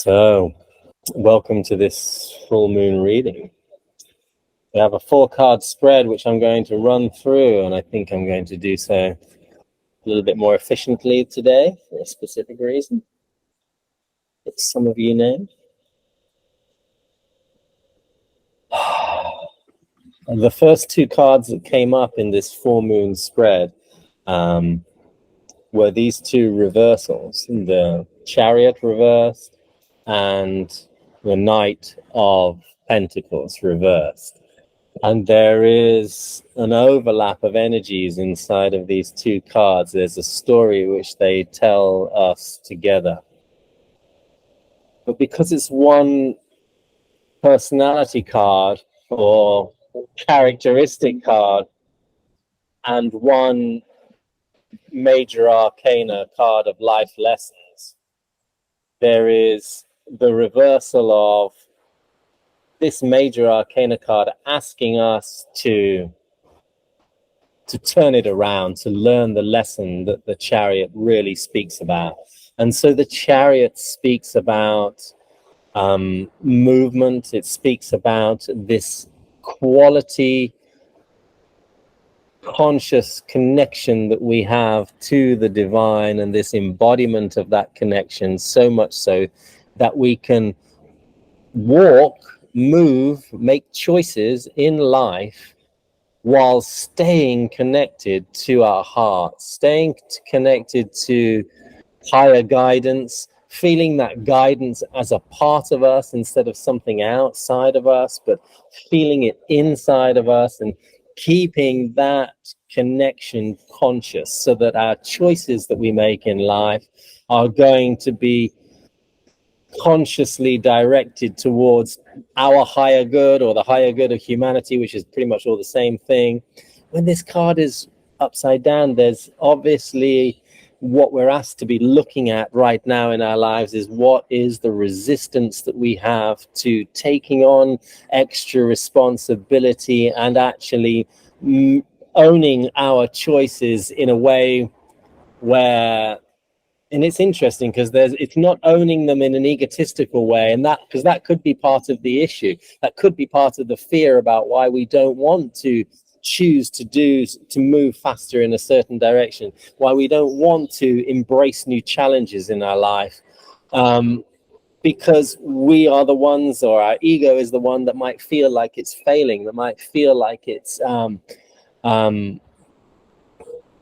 So, welcome to this full moon reading. We have a 4-card spread, which I'm going to run through, and I think I'm going to do so a little bit more efficiently today for a specific reason, that some of you know. The first 2 cards that came up in this full moon spread were these 2 reversals, the Chariot reversed and the Knight of Pentacles reversed. And there is an overlap of energies inside of these 2 cards. There's a story which they tell us together. But because it's one personality card or characteristic card and one major arcana card of life lessons, there is the reversal of this major arcana card asking us to turn it around, to learn the lesson that the Chariot really speaks about. And so the Chariot speaks about movement. It speaks about this quality conscious connection that we have to the divine, and this embodiment of that connection, so much so that we can walk, move, make choices in life while staying connected to our hearts, staying connected to higher guidance, feeling that guidance as a part of us instead of something outside of us, but feeling it inside of us, and keeping that connection conscious so that our choices that we make in life are going to be consciously directed towards our higher good, or the higher good of humanity, which is pretty much all the same thing. When this card is upside down, there's obviously what we're asked to be looking at right now in our lives is what is the resistance that we have to taking on extra responsibility and actually owning our choices in a way where, and it's interesting because it's not owning them in an egotistical way, and that, because that could be part of the issue. That could be part of the fear about why we don't want to choose to move faster in a certain direction, why we don't want to embrace new challenges in our life, because we are the ones, or our ego is the one that might feel like it's failing, that might feel like it's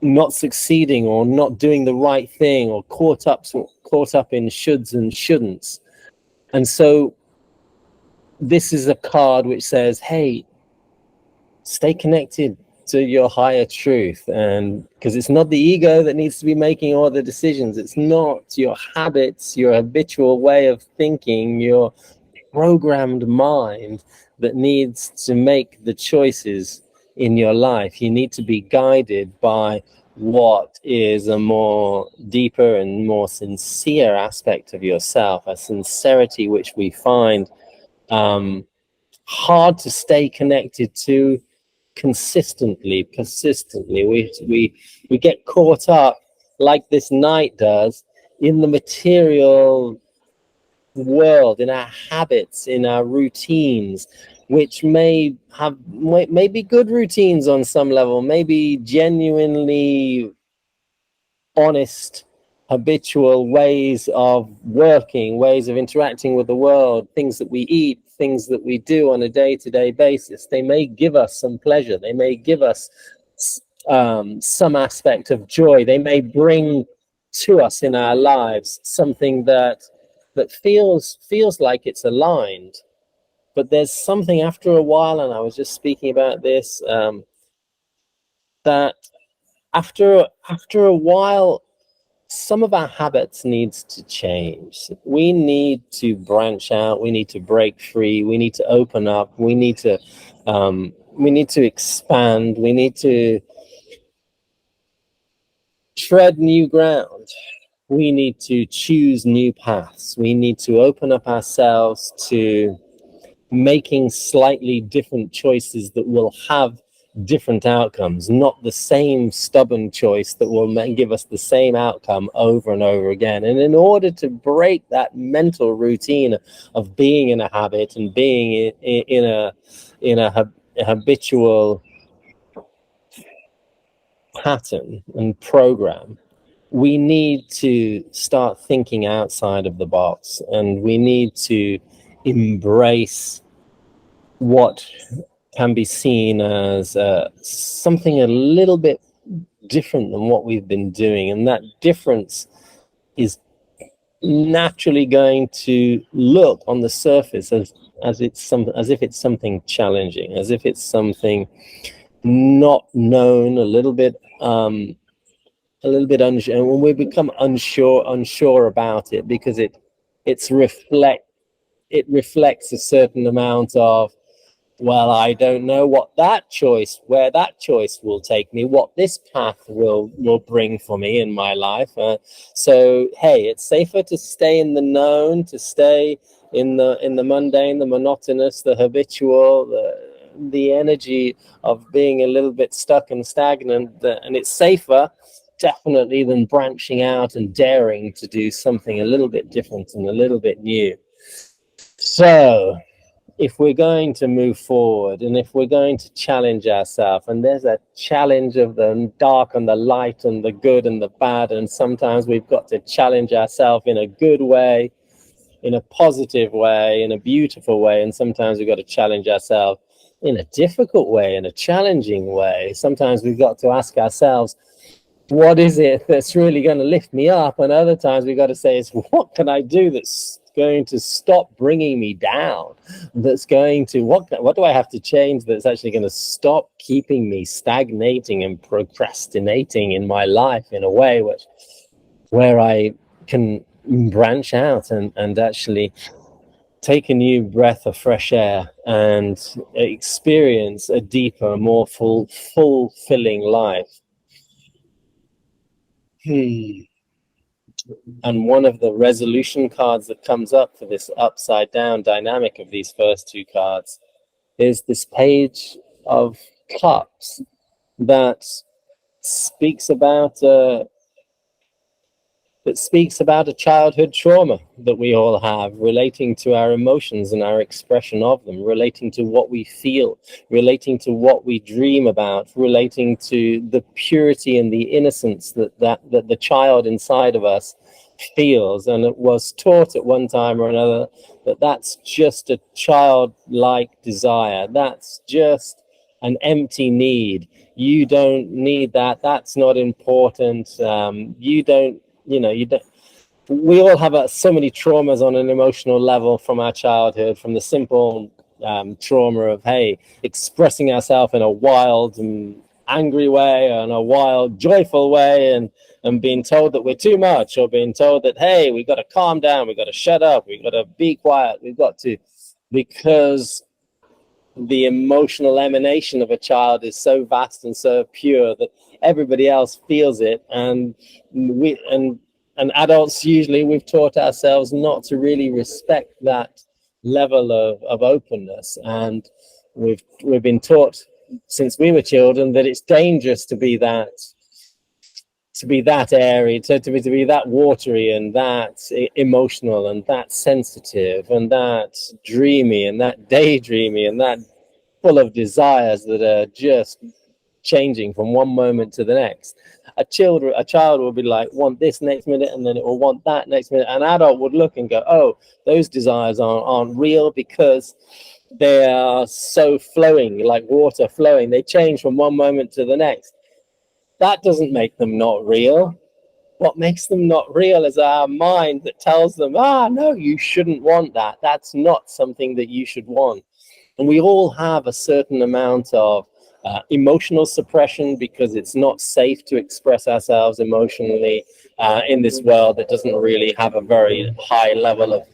not succeeding, or not doing the right thing, or caught up in shoulds and shouldn'ts. And so this is a card which says, hey, stay connected to your higher truth, and because it's not the ego that needs to be making all the decisions. It's not your habits, your habitual way of thinking, your programmed mind that needs to make the choices in your life. You need to be guided by what is a more deeper and more sincere aspect of yourself, a sincerity which we find hard to stay connected to consistently, persistently. We get caught up, like this knight does, in the material world, in our habits, in our routines, which may be good routines on some level, maybe genuinely honest, habitual ways of working, ways of interacting with the world, things that we eat, things that we do on a day-to-day basis. They may give us some pleasure. They may give us some aspect of joy. They may bring to us in our lives something that feels like it's aligned. But there's something after a while, and I was just speaking about this, that after a while, some of our habits needs to change. We need to branch out. We need to break free. We need to open up. We need to expand. We need to tread new ground. We need to choose new paths. We need to open up ourselves to making slightly different choices that will have different outcomes, not the same stubborn choice that will give us the same outcome over and over again. And in order to break that mental routine of being in a habit and being in a habitual pattern and program, we need to start thinking outside of the box, and we need to embrace what can be seen as something a little bit different than what we've been doing. And that difference is naturally going to look on the surface as if it's something challenging, as if it's something not known, a little bit unsure. And when we become unsure about it, because it reflects a certain amount of, well, I don't know where that choice will take me, what this path will bring for me in my life. So, hey, it's safer to stay in the known, to stay in the mundane, the monotonous, the habitual, the energy of being a little bit stuck and stagnant. And it's safer, definitely, than branching out and daring to do something a little bit different and a little bit new. So, if we're going to move forward, and if we're going to challenge ourselves, and there's a challenge of the dark and the light and the good and the bad, and sometimes we've got to challenge ourselves in a good way, in a positive way, in a beautiful way, and sometimes we've got to challenge ourselves in a difficult way, in a challenging way. Sometimes we've got to ask ourselves, what is it that's really going to lift me up? And other times we've got to say, what can I do that's going to stop bringing me down, that's going to, what do I have to change that's actually going to stop keeping me stagnating and procrastinating in my life in a way where I can branch out and actually take a new breath of fresh air and experience a deeper, more fulfilling life. And one of the resolution cards that comes up for this upside down dynamic of these first two cards is this page of cups that speaks about a childhood trauma that we all have, relating to our emotions and our expression of them, relating to what we feel, relating to what we dream about, relating to the purity and the innocence that the child inside of us feels. And it was taught at one time or another that that's just a childlike desire, that's just an empty need. You don't need that, that's not important. You don't. We all have so many traumas on an emotional level from our childhood, from the simple trauma of, hey, expressing ourselves in a wild and angry way and a wild, joyful way, and being told that we're too much, or being told that, hey, we got to calm down, we got to shut up, we got to be quiet, we've got to, because the emotional emanation of a child is so vast and so pure that everybody else feels it. And adults, usually we've taught ourselves not to really respect that level of openness, and we've been taught since we were children that it's dangerous to be that airy, to be that watery and that emotional and that sensitive and that dreamy and that daydreamy and that full of desires that are just changing from one moment to the next. A child will be like, want this next minute, and then it will want that next minute. An adult would look and go, oh, those desires aren't real, because they are so flowing, like water flowing. They change from one moment to the next. That doesn't make them not real. What makes them not real is our mind that tells them, no, you shouldn't want that. That's not something that you should want. And we all have a certain amount of emotional suppression, because it's not safe to express ourselves emotionally in this world that doesn't really have a very high level of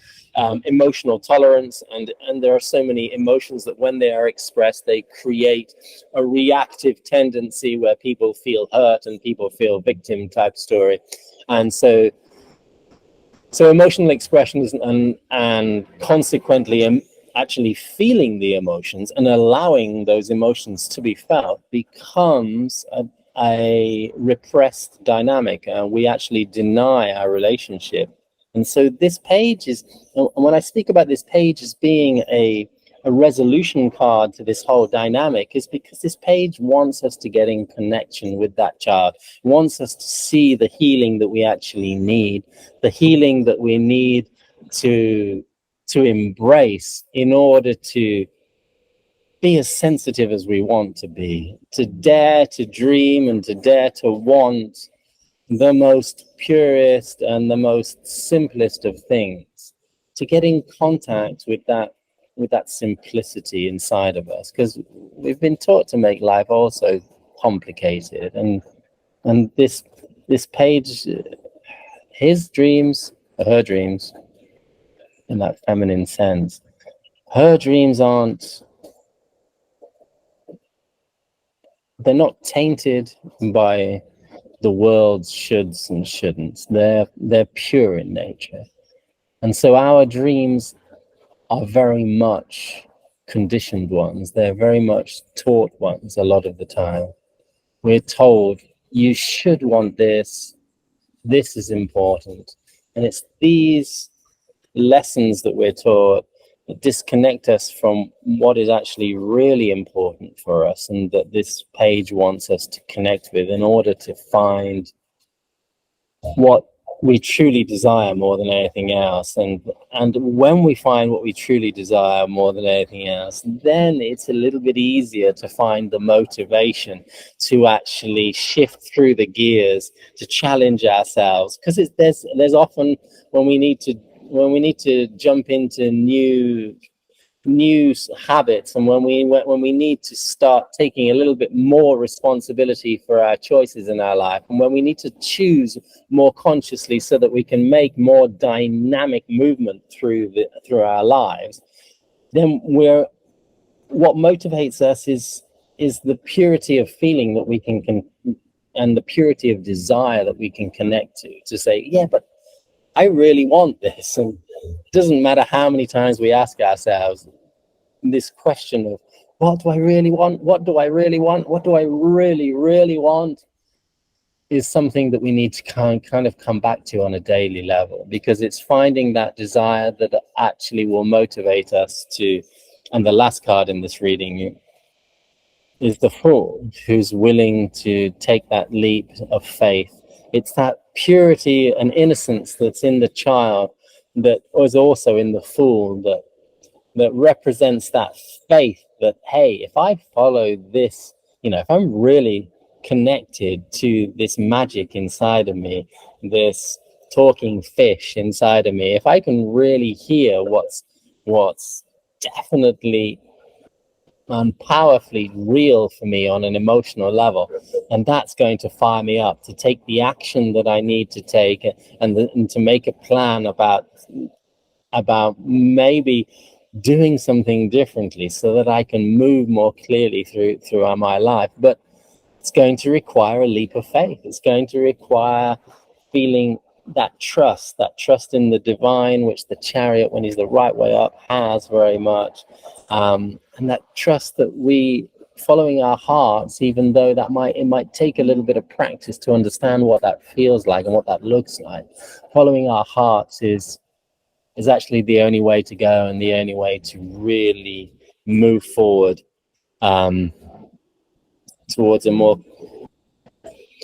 emotional tolerance. And there are so many emotions that when they are expressed, they create a reactive tendency where people feel hurt and people feel victim type story. And so emotional expression and consequently actually feeling the emotions and allowing those emotions to be felt becomes a repressed dynamic. We actually deny our relationship. And so this page is, and when I speak about this page as being a resolution card to this whole dynamic, is because this page wants us to get in connection with that child, wants us to see the healing that we actually need, the healing that we need to embrace in order to be as sensitive as we want to be, to dare to dream and to dare to want the most purest and the most simplest of things, to get in contact with that simplicity inside of us, because we've been taught to make life also complicated. And this page, his dreams, her dreams, in that feminine sense, her dreams they're not tainted by the world's shoulds and shouldn'ts. They're pure in nature. And so our dreams are very much conditioned ones. They're very much taught ones a lot of the time. We're told, you should want this, this is important. And it's these lessons that we're taught that disconnect us from what is actually really important for us, and that this page wants us to connect with in order to find what we truly desire more than anything else. And when we find what we truly desire more than anything else, then it's a little bit easier to find the motivation to actually shift through the gears, to challenge ourselves, because there's often when we need to jump into new habits, and when we need to start taking a little bit more responsibility for our choices in our life, and when we need to choose more consciously so that we can make more dynamic movement through our lives, then what motivates us is the purity of feeling that we can and the purity of desire that we can connect to say, yeah, but I really want this. And it doesn't matter how many times we ask ourselves this question of, what do I really want? What do I really want? What do I really, really want? Is something that we need to kind of come back to on a daily level, because it's finding that desire that actually will motivate us to. And the last card in this reading is the Fool, who's willing to take that leap of faith. It's that purity and innocence that's in the child that was also in the Fool, that represents that faith that, hey, if I follow this, if I'm really connected to this magic inside of me, this talking fish inside of me, if I can really hear what's definitely and powerfully real for me on an emotional level, and that's going to fire me up to take the action that I need to take, and to make a plan about maybe doing something differently so that I can move more clearly through my life. But it's going to require a leap of faith. It's going to require feeling that trust in the divine, which the Chariot, when he's the right way up, has very much. And that trust that we following our hearts, even though it might take a little bit of practice to understand what that feels like and what that looks like. Following our hearts is actually the only way to go, and the only way to really move forward towards a more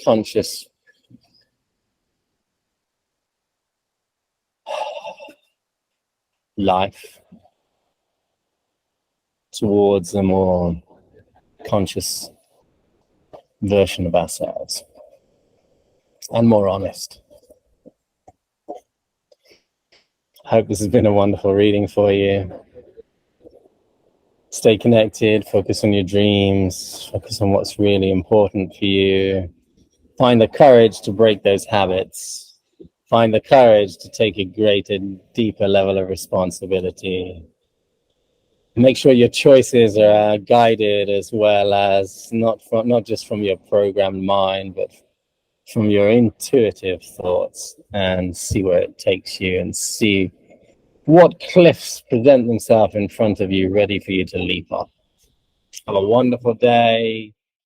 conscious life, towards a more conscious version of ourselves, and more honest. I hope this has been a wonderful reading for you. Stay connected, focus on your dreams, focus on what's really important for you. Find the courage to break those habits. Find the courage to take a greater, deeper level of responsibility. Make sure your choices are guided as well as not just from your programmed mind, but from your intuitive thoughts, and see where it takes you, and see what cliffs present themselves in front of you, ready for you to leap off. Have a wonderful day.